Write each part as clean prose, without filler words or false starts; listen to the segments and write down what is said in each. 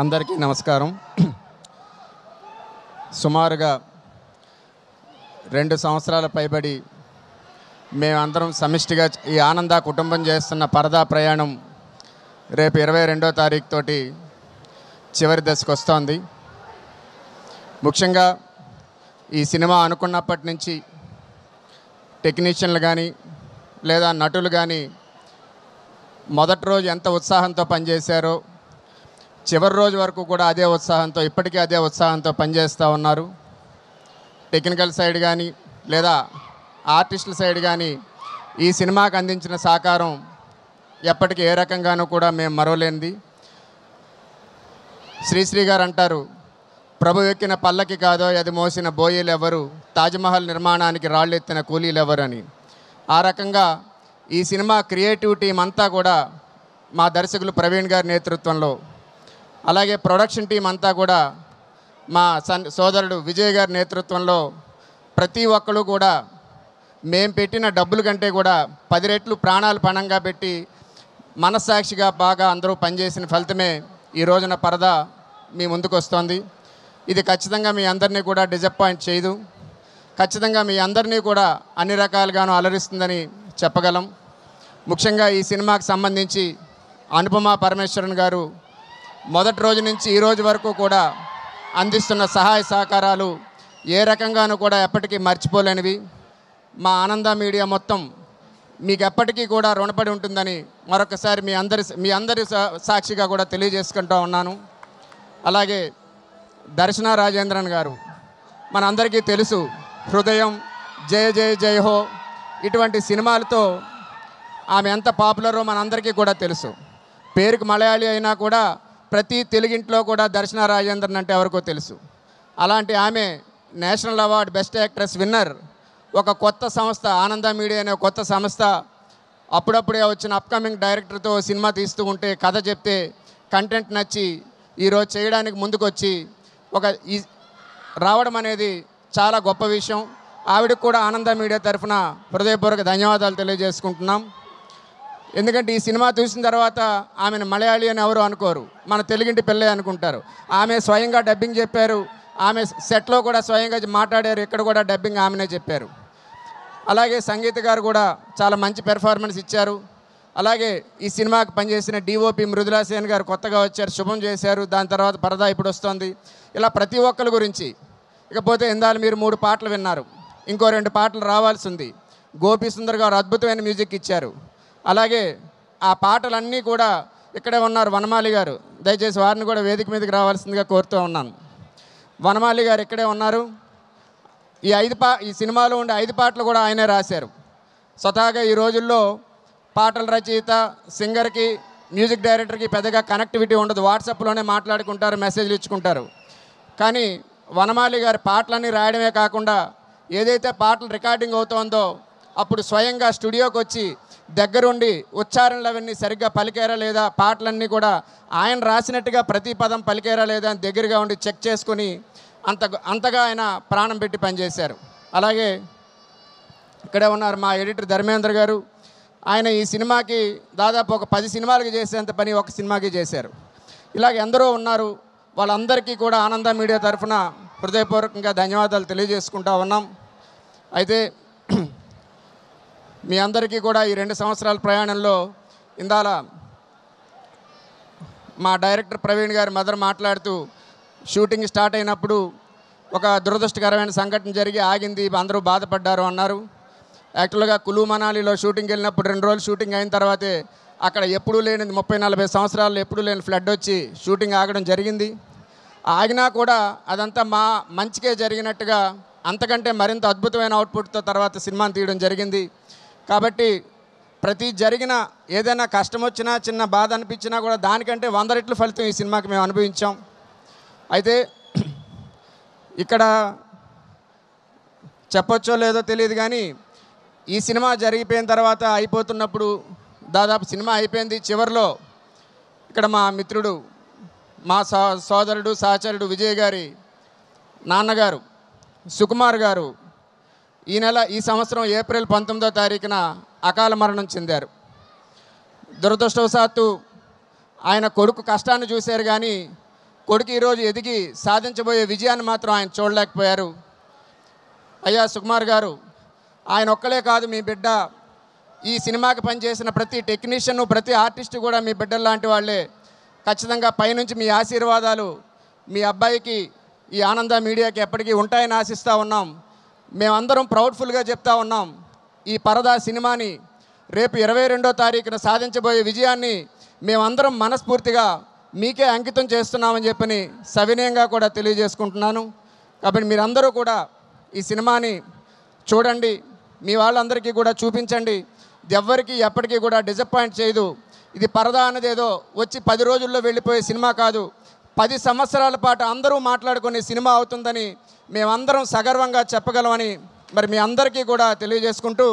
అందరికీ నమస్కారం. సుమారుగా 2 సంవత్సరాల పైబడి మేమందరం సమిష్టిగా ఈ ఆనంద కుటుంబం చేస్తున్న పరదా ప్రయాణం రేపు 22వ తారీఖు తోటి చివరి దశకు వస్తోంది. ముఖ్యంగా ఈ సినిమా అనుకున్నప్పటి నుంచి టెక్నీషియన్లు కానీ లేదా నటులు కానీ మొదటి రోజు ఎంత ఉత్సాహంతో పనిచేశారో చివరి రోజు వరకు కూడా అదే ఉత్సాహంతో ఇప్పటికీ అదే ఉత్సాహంతో పనిచేస్తూ ఉన్నారు. టెక్నికల్ సైడ్ కానీ లేదా ఆర్టిస్టుల సైడ్ కానీ ఈ సినిమాకి అందించిన సహకారం ఎప్పటికీ ఏ రకంగానూ కూడా మేము మరవలేనిది. శ్రీశ్రీ గారు అంటారు, ప్రభు ఎక్కిన పల్లకి కాదో అది మోసిన బోయీలు ఎవరు, తాజ్మహల్ నిర్మాణానికి రాళ్ళెత్తిన కూలీలు ఎవరు అని. ఆ రకంగా ఈ సినిమా క్రియేటివ్ టీం అంతా కూడా మా దర్శకులు ప్రవీణ్ గారి నేతృత్వంలో, అలాగే ప్రొడక్షన్ టీం అంతా కూడా మా సోదరుడు విజయ్ గారి నేతృత్వంలో ప్రతి ఒక్కరు కూడా మేము పెట్టిన డబ్బుల కంటే కూడా 10 రెట్లు ప్రాణాలు పణంగా పెట్టి మనస్సాక్షిగా బాగా అందరూ పనిచేసిన ఫలితమే ఈ రోజున పరదా మీ ముందుకు వస్తోంది. ఇది ఖచ్చితంగా మీ అందరినీ కూడా డిసప్పాయింట్ చేయదు, ఖచ్చితంగా మీ అందరినీ కూడా అన్ని రకాలుగాను అలరిస్తుందని చెప్పగలం. ముఖ్యంగా ఈ సినిమాకి సంబంధించి అనుపమ పరమేశ్వరన్ గారు మొదటి రోజు నుంచి ఈ రోజు వరకు కూడా అందిస్తున్న సహాయ సహకారాలు ఏ రకంగానూ కూడా ఎప్పటికీ మర్చిపోలేనివి. మా ఆనంద మీడియా మొత్తం మీకు ఎప్పటికీ కూడా రుణపడి ఉంటుందని మరొకసారి మీ అందరి సాక్షిగా కూడా తెలియజేసుకుంటూ ఉన్నాను. అలాగే దర్శన రాజేంద్రన్ గారు మనందరికీ తెలుసు, హృదయం, జయ జయ జయ హో ఇటువంటి సినిమాలతో ఆమె ఎంత పాపులరో మనందరికీ కూడా తెలుసు. పేరుకు మలయాళీ అయినా కూడా ప్రతి తెలుగింట్లో కూడా దర్శన రాజేంద్రన్ అంటే ఎవరికో తెలుసు. అలాంటి ఆమె national award best actress winner. ఒక కొత్త సంస్థ ఆనంద మీడియా అనే కొత్త సంస్థ అప్పుడప్పుడే వచ్చిన అప్కమింగ్ డైరెక్టర్తో సినిమా తీస్తూ ఉంటే కథ చెప్తే కంటెంట్ నచ్చి ఈరోజు చేయడానికి ముందుకొచ్చి రావడం అనేది చాలా గొప్ప విషయం. ఆవిడకు కూడా ఆనంద మీడియా తరఫున హృదయపూర్వక ధన్యవాదాలు తెలియజేసుకుంటున్నాం. ఎందుకంటే ఈ సినిమా చూసిన తర్వాత ఆమెను మలయాళీ అని ఎవరు అనుకోరు, మన తెలుగింటి పిల్లే అనుకుంటారు. ఆమె స్వయంగా డబ్బింగ్ చెప్పారు, ఆమె సెట్లో కూడా స్వయంగా మాట్లాడారు, ఇక్కడ కూడా డబ్బింగ్ ఆమెనే చెప్పారు. అలాగే సంగీత గారు కూడా చాలా మంచి పెర్ఫార్మెన్స్ ఇచ్చారు. అలాగే ఈ సినిమాకి పనిచేసిన డిఓపి మృదులాసేన్ గారు కొత్తగా వచ్చారు, శుభం చేశారు. దాని తర్వాత పరదా ఇప్పుడు వస్తుంది. ఇలా ప్రతి ఒక్కరి గురించి. ఇకపోతే ఇందాక మీరు 3 పాటలు విన్నారు, ఇంకో 2 పాటలు రావాల్సి ఉంది. గోపి సుందర్ గారు అద్భుతమైన మ్యూజిక్ ఇచ్చారు. అలాగే ఆ పాటలన్నీ కూడా ఇక్కడే ఉన్నారు వనమాలి గారు, దయచేసి వారిని కూడా వేదిక మీదకి రావాల్సిందిగా కోరుతూ ఉన్నాను. వనమాలి గారు ఇక్కడే ఉన్నారు. ఈ సినిమాలో ఉండే 5 పాటలు కూడా ఆయనే రాశారు. స్వతహాగా ఈ రోజుల్లో పాటల రచయిత, సింగర్కి, మ్యూజిక్ డైరెక్టర్కి పెద్దగా కనెక్టివిటీ ఉండదు, వాట్సాప్లోనే మాట్లాడుకుంటారు, మెసేజ్లు ఇచ్చుకుంటారు. కానీ వనమాలి గారి పాటలన్నీ రాయడమే కాకుండా ఏదైతే పాటలు రికార్డింగ్ అవుతోందో అప్పుడు స్వయంగా స్టూడియోకి వచ్చి దగ్గరుండి ఉచ్చారణలు అవన్నీ సరిగ్గా పలికారా లేదా, పాటలన్నీ కూడా ఆయన రాసినట్టుగా ప్రతి పదం పలికారా లేదా అని దగ్గరగా ఉండి చెక్ చేసుకొని అంతగా ఆయన ప్రాణం పెట్టి పనిచేశారు. అలాగే ఇక్కడే ఉన్నారు మా ఎడిటర్ ధర్మేంద్ర గారు. ఆయన ఈ సినిమాకి దాదాపు ఒక 10 సినిమాలకి చేసేంత పని ఒక సినిమాకి చేశారు. ఇలాగ ఎందరో ఉన్నారు. వాళ్ళందరికీ కూడా ఆనంద మీడియా తరఫున హృదయపూర్వకంగా ధన్యవాదాలు తెలియజేసుకుంటా ఉన్నాం. అయితే మీ అందరికీ కూడా ఈ 2 సంవత్సరాల ప్రయాణంలో ఇందాల మా డైరెక్టర్ ప్రవీణ్ గారి మదర్ మాట్లాడుతూ షూటింగ్ స్టార్ట్ అయినప్పుడు ఒక దురదృష్టకరమైన సంఘటన జరిగి ఆగింది, అందరూ బాధపడ్డారు అన్నారు. యాక్చువల్గా కులు మనాలిలో షూటింగ్ వెళ్ళినప్పుడు 2 రోజులు షూటింగ్ అయిన తర్వాతే అక్కడ ఎప్పుడూ లేని 30-40 సంవత్సరాల్లో ఎప్పుడూ లేని ఫ్లడ్ వచ్చి షూటింగ్ ఆగడం జరిగింది. ఆగినా కూడా అదంతా మా మంచికే జరిగినట్టుగా అంతకంటే మరింత అద్భుతమైన అవుట్పుట్తో తర్వాత సినిమాని తీయడం జరిగింది. కాబట్టి ప్రతి జరిగిన ఏదైనా కష్టం వచ్చినా చిన్న బాధ అనిపించినా కూడా దానికంటే 100 రెట్లు ఫలితం ఈ సినిమాకి మేము అనుభవించాం. అయితే ఇక్కడ చెప్పొచ్చో లేదో తెలియదు కానీ ఈ సినిమా జరిగిపోయిన తర్వాత అయిపోతున్నప్పుడు దాదాపు సినిమా అయిపోయింది, చివరిలో ఇక్కడ మా మిత్రుడు, మా సోదరుడు, సహచరుడు విజయ్ గారి నాన్నగారు సుకుమార్ గారు ఈ సంవత్సరం ఏప్రిల్ 19వ తారీఖున అకాల మరణం చెందారు. దురదృష్టవశాత్తు ఆయన కొడుకు కష్టాన్ని చూశారు కానీ కొడుకు ఈరోజు ఎదిగి సాధించబోయే విజయాన్ని మాత్రం ఆయన చూడలేకపోయారు. అయ్యా సుకుమార్ గారు, ఆయన ఒక్కలే కాదు మీ బిడ్డ. ఈ సినిమాకి పనిచేసిన ప్రతి టెక్నీషియన్, ప్రతి ఆర్టిస్టు కూడా మీ బిడ్డలు లాంటి వాళ్ళే. ఖచ్చితంగా పైనుంచి మీ ఆశీర్వాదాలు మీ అబ్బాయికి, ఈ ఆనంద మీడియాకి ఎప్పటికీ ఉంటాయని ఆశిస్తూ ఉన్నాం. మేమందరం ప్రౌడ్ఫుల్గా చెప్తా ఉన్నాం, ఈ పరదా సినిమాని రేపు 22వ తారీఖున సాధించబోయే విజయాన్ని మేమందరం మనస్ఫూర్తిగా మీకే అంకితం చేస్తున్నామని చెప్పని సవినయంగా కూడా తెలియజేసుకుంటున్నాను. కాబట్టి మీరందరూ కూడా ఈ సినిమాని చూడండి, మీ వాళ్ళందరికీ కూడా చూపించండి. ఎవ్వరికి ఎప్పటికీ కూడా డిసప్పాయింట్ చేయదు. ఇది పరదా అనేది ఏదో వచ్చి 10 రోజుల్లో వెళ్ళిపోయే సినిమా కాదు, 10 సంవత్సరాల పాటు అందరూ మాట్లాడుకునే సినిమా అవుతుందని మేమందరం సగర్వంగా చెప్పగలమని మరి మీ అందరికీ కూడా తెలియజేసుకుంటూ,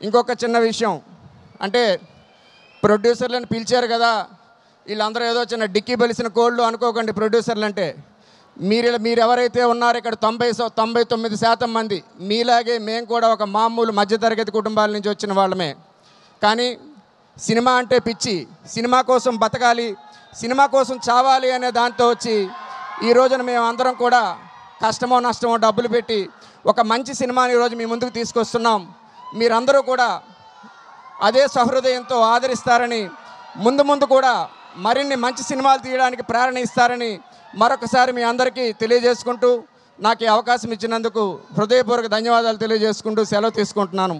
ఇంకొక చిన్న విషయం అంటే ప్రొడ్యూసర్లను పిలిచారు కదా, వీళ్ళందరూ ఏదో చిన్న డిక్కీ బలిసిన కోళ్ళు అనుకోకండి. ప్రొడ్యూసర్లు అంటే మీరెవరైతే ఉన్నారో ఇక్కడ 99% మంది మీలాగే మేము కూడా ఒక మామూలు మధ్యతరగతి కుటుంబాల నుంచి వచ్చిన వాళ్ళమే. కానీ సినిమా అంటే పిచ్చి, సినిమా కోసం బతకాలి, సినిమా కోసం చావాలి అనే దాంతో వచ్చి ఈ రోజున మేము అందరం కూడా కష్టమో నష్టమో డబ్బులు పెట్టి ఒక మంచి సినిమాని ఈరోజు మీ ముందుకు తీసుకొస్తున్నాం. మీరందరూ కూడా అదే సహృదయంతో ఆదరిస్తారని, ముందు కూడా మరిన్ని మంచి సినిమాలు తీయడానికి ప్రేరణ ఇస్తారని మరొకసారి మీ అందరికీ తెలియజేసుకుంటూ, నాకు ఈ అవకాశం ఇచ్చినందుకు హృదయపూర్వక ధన్యవాదాలు తెలియజేసుకుంటూ సెలవు తీసుకుంటున్నాను.